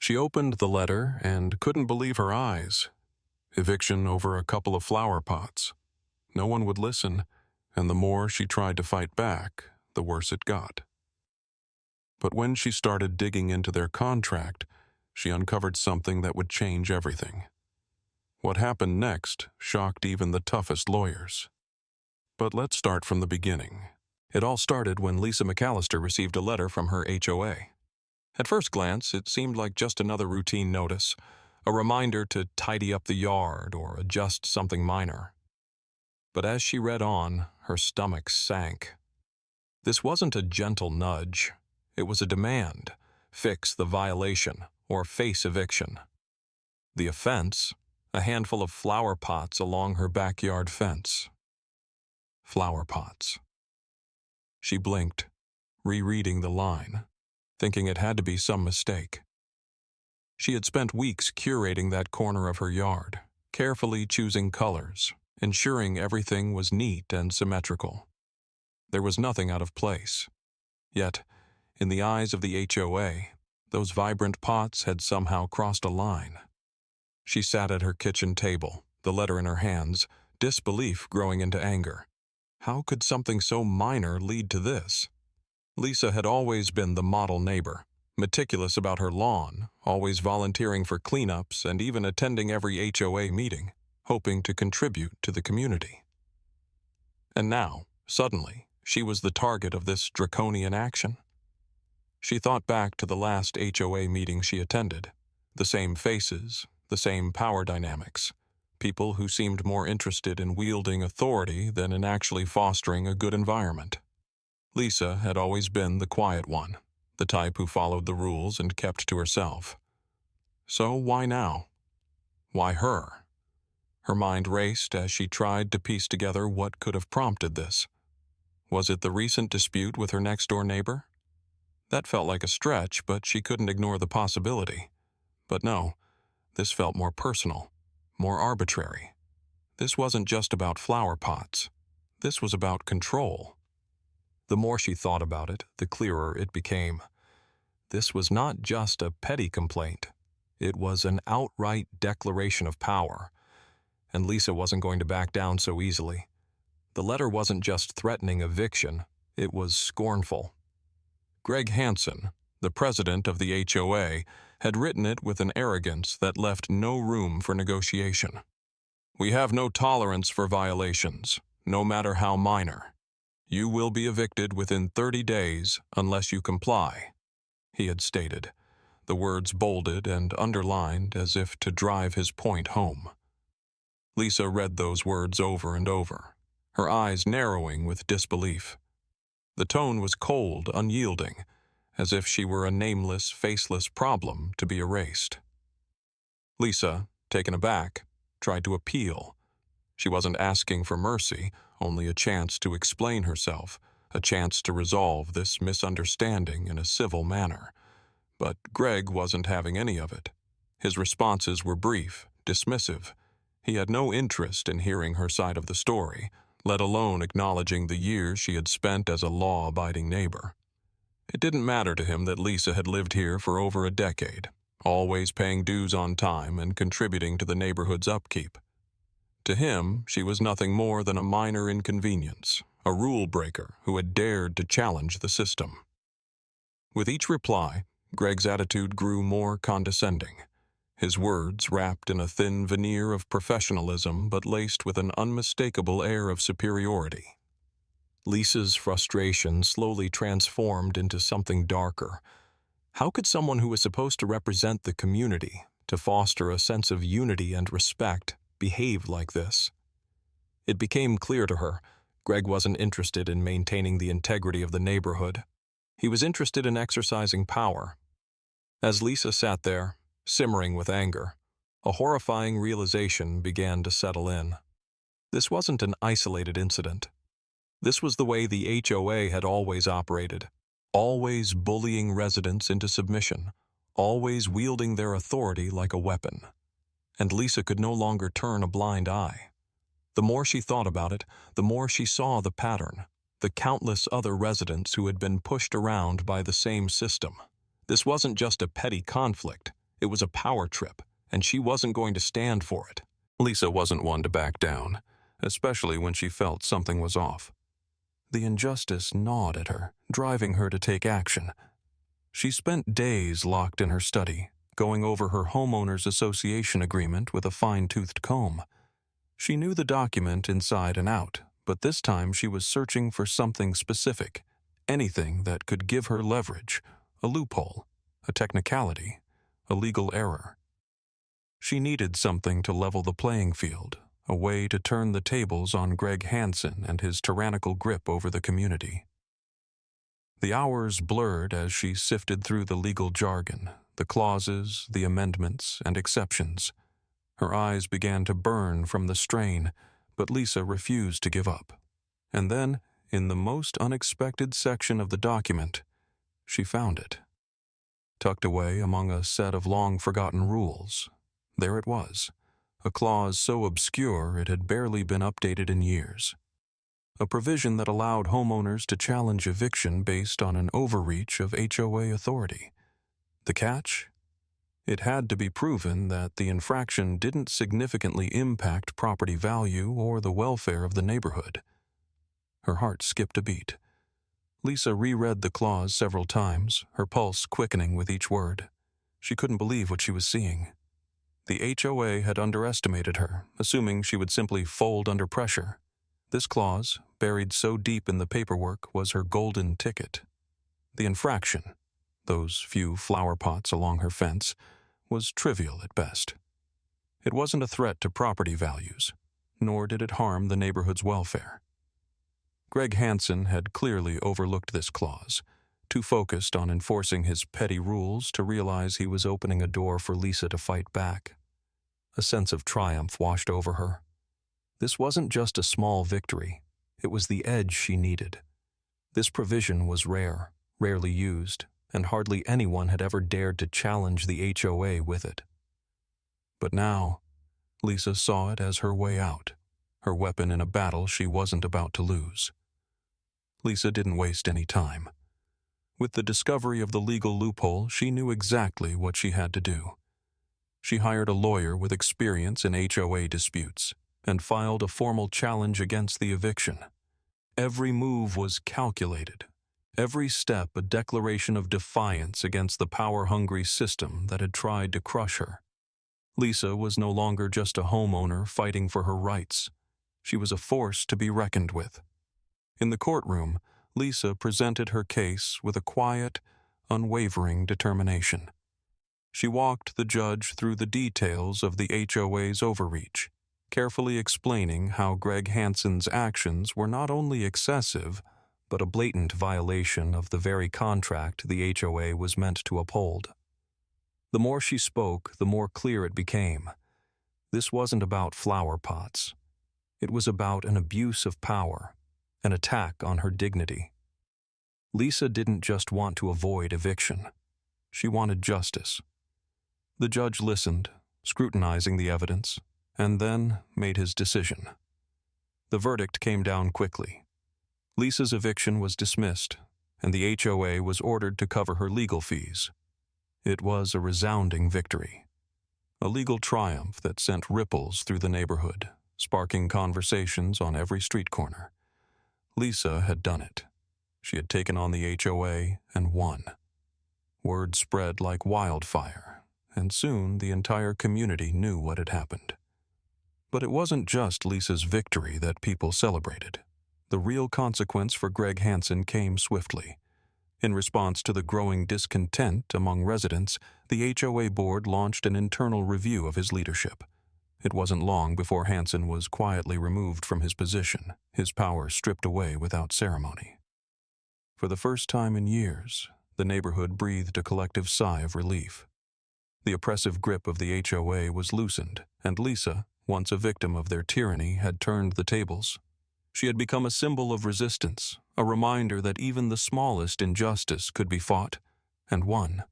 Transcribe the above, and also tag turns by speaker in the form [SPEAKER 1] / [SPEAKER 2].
[SPEAKER 1] She opened the letter and couldn't believe her eyes. Eviction over a couple of flower pots. No one would listen, and the more she tried to fight back, the worse it got. But when she started digging into their contract, she uncovered something that would change everything. What happened next shocked even the toughest lawyers. But let's start from the beginning. It all started when Lisa McAllister received a letter from her HOA. At first glance, it seemed like just another routine notice, a reminder to tidy up the yard or adjust something minor. But as she read on, her stomach sank. This wasn't a gentle nudge. It was a demand: fix the violation or face eviction. The offense: a handful of flower pots along her backyard fence. Flower pots. She blinked, rereading the line, thinking it had to be some mistake. She had spent weeks curating that corner of her yard, carefully choosing colors, ensuring everything was neat and symmetrical. There was nothing out of place. Yet, in the eyes of the HOA, those vibrant pots had somehow crossed a line. She sat at her kitchen table, the letter in her hands, disbelief growing into anger. How could something so minor lead to this? Lisa had always been the model neighbor, meticulous about her lawn, always volunteering for cleanups and even attending every HOA meeting, hoping to contribute to the community. And now, suddenly, she was the target of this draconian action. She thought back to the last HOA meeting she attended. The same faces, the same power dynamics. People who seemed more interested in wielding authority than in actually fostering a good environment. Lisa had always been the quiet one, the type who followed the rules and kept to herself. So why now? Why her? Her mind raced as she tried to piece together what could have prompted this. Was it the recent dispute with her next-door neighbor? That felt like a stretch, but she couldn't ignore the possibility. But no, this felt more personal, more arbitrary. This wasn't just about flower pots. This was about control. The more she thought about it, the clearer it became. This was not just a petty complaint. It was an outright declaration of power. And Lisa wasn't going to back down so easily. The letter wasn't just threatening eviction, it was scornful. Greg Hansen, the president of the HOA, had written it with an arrogance that left no room for negotiation. "We have no tolerance for violations, no matter how minor. You will be evicted within 30 days unless you comply," he had stated, the words bolded and underlined as if to drive his point home. Lisa read those words over and over, her eyes narrowing with disbelief. The tone was cold, unyielding, as if she were a nameless, faceless problem to be erased. Lisa, taken aback, tried to appeal. She wasn't asking for mercy, only a chance to explain herself, a chance to resolve this misunderstanding in a civil manner. But Greg wasn't having any of it. His responses were brief, dismissive. He had no interest in hearing her side of the story, let alone acknowledging the years she had spent as a law-abiding neighbor. It didn't matter to him that Lisa had lived here for over a decade, always paying dues on time and contributing to the neighborhood's upkeep. To him, she was nothing more than a minor inconvenience, a rule breaker who had dared to challenge the system. With each reply, Greg's attitude grew more condescending, his words wrapped in a thin veneer of professionalism but laced with an unmistakable air of superiority. Lisa's frustration slowly transformed into something darker. How could someone who was supposed to represent the community, to foster a sense of unity and respect, behave like this? It became clear to her, Greg wasn't interested in maintaining the integrity of the neighborhood. He was interested in exercising power. As Lisa sat there, simmering with anger, a horrifying realization began to settle in. This wasn't an isolated incident. This was the way the HOA had always operated, always bullying residents into submission, always wielding their authority like a weapon. And Lisa could no longer turn a blind eye. The more she thought about it, the more she saw the pattern, the countless other residents who had been pushed around by the same system. This wasn't just a petty conflict, It was a power trip, and she wasn't going to stand for it. Lisa wasn't one to back down, especially when she felt something was off. The injustice gnawed at her, driving her to take action. She spent days locked in her study, going over her homeowners association agreement with a fine-toothed comb. She knew the document inside and out, but this time she was searching for something specific, anything that could give her leverage, a loophole, a technicality, a legal error. She needed something to level the playing field, a way to turn the tables on Greg Hansen and his tyrannical grip over the community. The hours blurred as she sifted through the legal jargon, the clauses, the amendments, and exceptions. Her eyes began to burn from the strain, but Lisa refused to give up. And then, in the most unexpected section of the document, she found it. Tucked away among a set of long-forgotten rules, there it was, a clause so obscure it had barely been updated in years. A provision that allowed homeowners to challenge eviction based on an overreach of HOA authority. The catch? It had to be proven that the infraction didn't significantly impact property value or the welfare of the neighborhood. Her heart skipped a beat. Lisa reread the clause several times, her pulse quickening with each word. She couldn't believe what she was seeing. The HOA had underestimated her, assuming she would simply fold under pressure. This clause, buried so deep in the paperwork, was her golden ticket. The infraction, those few flower pots along her fence, was trivial at best. It wasn't a threat to property values, nor did it harm the neighborhood's welfare. Greg Hansen had clearly overlooked this clause, too focused on enforcing his petty rules to realize he was opening a door for Lisa to fight back. A sense of triumph washed over her. This wasn't just a small victory, it was the edge she needed. This provision was rare, rarely used, and hardly anyone had ever dared to challenge the HOA with it. But now, Lisa saw it as her way out, her weapon in a battle she wasn't about to lose. Lisa didn't waste any time. With the discovery of the legal loophole, she knew exactly what she had to do. She hired a lawyer with experience in HOA disputes and filed a formal challenge against the eviction. Every move was calculated, every step a declaration of defiance against the power-hungry system that had tried to crush her. Lisa was no longer just a homeowner fighting for her rights. She was a force to be reckoned with. In the courtroom, Lisa presented her case with a quiet, unwavering determination. She walked the judge through the details of the HOA's overreach, carefully explaining how Greg Hansen's actions were not only excessive, but a blatant violation of the very contract the HOA was meant to uphold. The more she spoke, the more clear it became. This wasn't about flower pots. It was about an abuse of power, an attack on her dignity. Lisa didn't just want to avoid eviction. She wanted justice. The judge listened, scrutinizing the evidence, and then made his decision. The verdict came down quickly. Lisa's eviction was dismissed, and the HOA was ordered to cover her legal fees. It was a resounding victory, a legal triumph that sent ripples through the neighborhood, sparking conversations on every street corner. Lisa had done it. She had taken on the HOA and won. Word spread like wildfire, and soon the entire community knew what had happened. But it wasn't just Lisa's victory that people celebrated. The real consequence for Greg Hansen came swiftly. In response to the growing discontent among residents, the HOA board launched an internal review of his leadership. It wasn't long before Hansen was quietly removed from his position, his power stripped away without ceremony. For the first time in years, the neighborhood breathed a collective sigh of relief. The oppressive grip of the HOA was loosened, and Lisa, once a victim of their tyranny, had turned the tables. She had become a symbol of resistance, a reminder that even the smallest injustice could be fought and won.